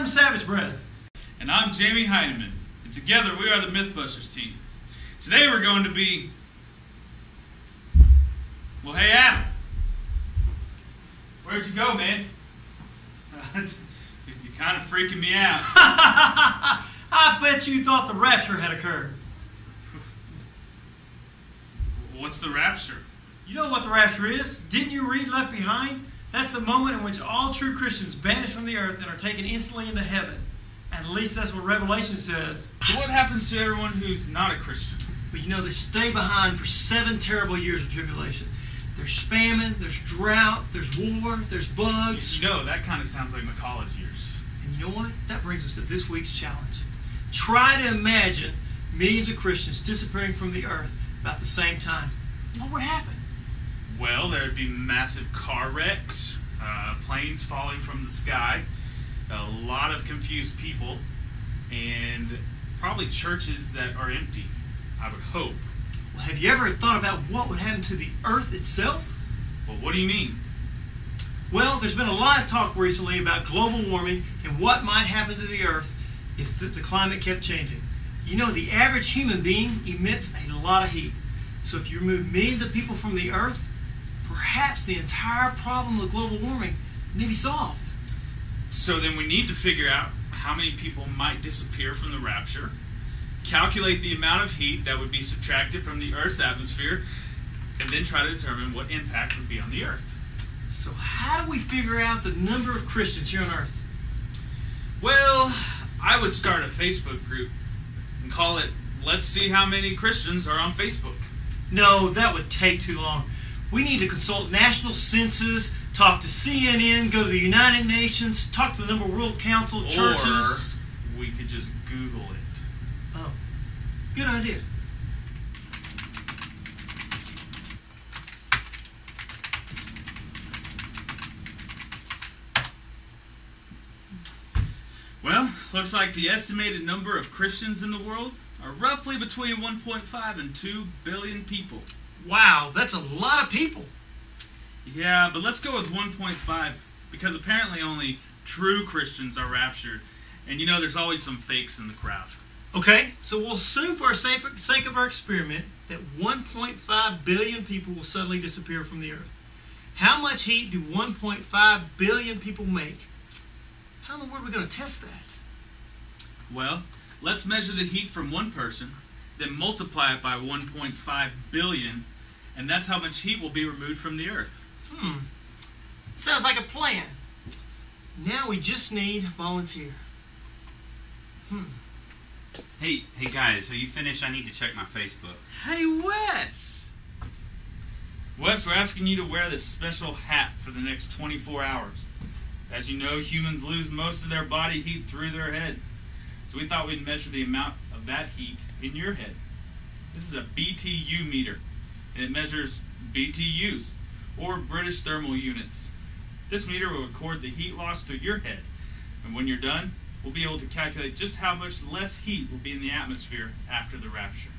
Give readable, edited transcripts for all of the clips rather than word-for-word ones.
Adam Savage Breath. And I'm Jamie Heineman. And together we are the Mythbusters team. Today we're going to be... Well, hey Adam. Where'd you go, man? You're kind of freaking me out. I bet you thought the rapture had occurred. What's the rapture? You know what the rapture is? Didn't you read Left Behind? That's the moment in which all true Christians vanish from the earth and are taken instantly into heaven. And at least that's what Revelation says. So what happens to everyone who's not a Christian? But you know, they stay behind for 7 terrible years of tribulation. There's famine, there's drought, there's war, there's bugs. You know, that kind of sounds like my college years. And you know what? That brings us to this week's challenge. Try to imagine millions of Christians disappearing from the earth about the same time. What would happen? Well, there would be massive car wrecks, planes falling from the sky, a lot of confused people, and probably churches that are empty, I would hope. Well, have you ever thought about what would happen to the earth itself? Well, what do you mean? Well, there's been a lot of talk recently about global warming and what might happen to the earth if the climate kept changing. You know, the average human being emits a lot of heat. So if you remove millions of people from the earth, perhaps the entire problem of global warming may be solved. So then we need to figure out how many people might disappear from the rapture, calculate the amount of heat that would be subtracted from the Earth's atmosphere, and then try to determine what impact would be on the Earth. So how do we figure out the number of Christians here on Earth? Well, I would start a Facebook group and call it, "Let's see how many Christians are on Facebook." No, that would take too long. We need to consult national census, talk to CNN, go to the United Nations, talk to the number of World Council of Churches. Or we could just Google it. Oh, good idea. Well, looks like the estimated number of Christians in the world are roughly between 1.5 and 2 billion people. Wow, that's a lot of people. Yeah, but let's go with 1.5 because apparently only true Christians are raptured. And you know there's always some fakes in the crowd. Okay, so we'll assume for the sake of our experiment that 1.5 billion people will suddenly disappear from the earth. How much heat do 1.5 billion people make? How in the world are we going to test that? Well, let's measure the heat from one person, then multiply it by 1.5 billion, and that's how much heat will be removed from the earth. Sounds like a plan. Now we just need a volunteer. Hey guys, are you finished? I need to check my Facebook. Hey, Wes! Wes, we're asking you to wear this special hat for the next 24 hours. As you know, humans lose most of their body heat through their head. So we thought we'd measure the amount of that heat in your head. This is a BTU meter, and it measures BTUs, or British thermal units. This meter will record the heat loss through your head, and when you're done, we'll be able to calculate just how much less heat will be in the atmosphere after the rapture.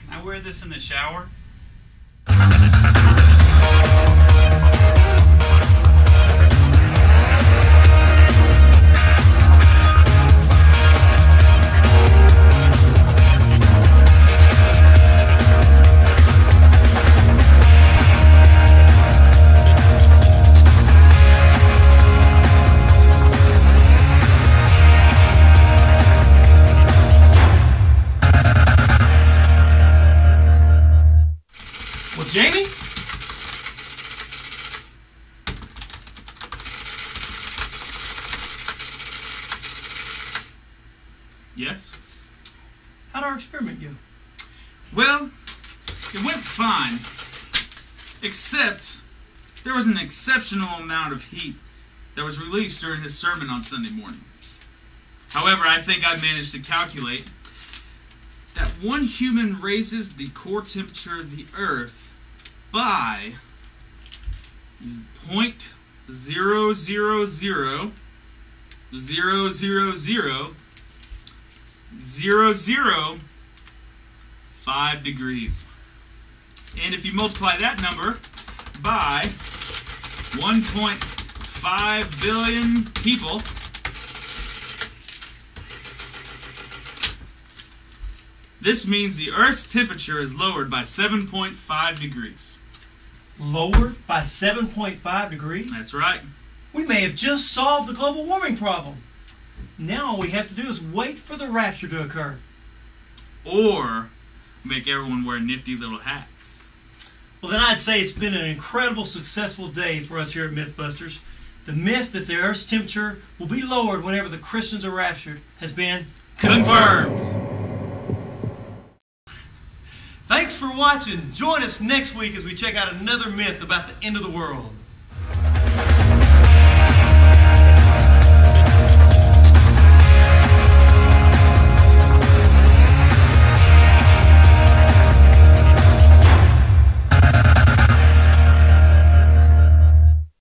Can I wear this in the shower? Jamie? Yes? How'd our experiment go? Well, it went fine, except there was an exceptional amount of heat that was released during his sermon on Sunday morning. However, I think I managed to calculate that one human raises the core temperature of the Earth by 0.0000005 degrees. And if you multiply that number by 1.5 billion people, This means the Earth's temperature is lowered by 7.5 degrees. Lowered by 7.5 degrees? That's right. We may have just solved the global warming problem. Now all we have to do is wait for the rapture to occur. Or make everyone wear nifty little hats. Well, then I'd say it's been an incredible, successful day for us here at Mythbusters. The myth that the Earth's temperature will be lowered whenever the Christians are raptured has been confirmed. Thanks for watching. Join us next week as we check out another myth about the end of the world.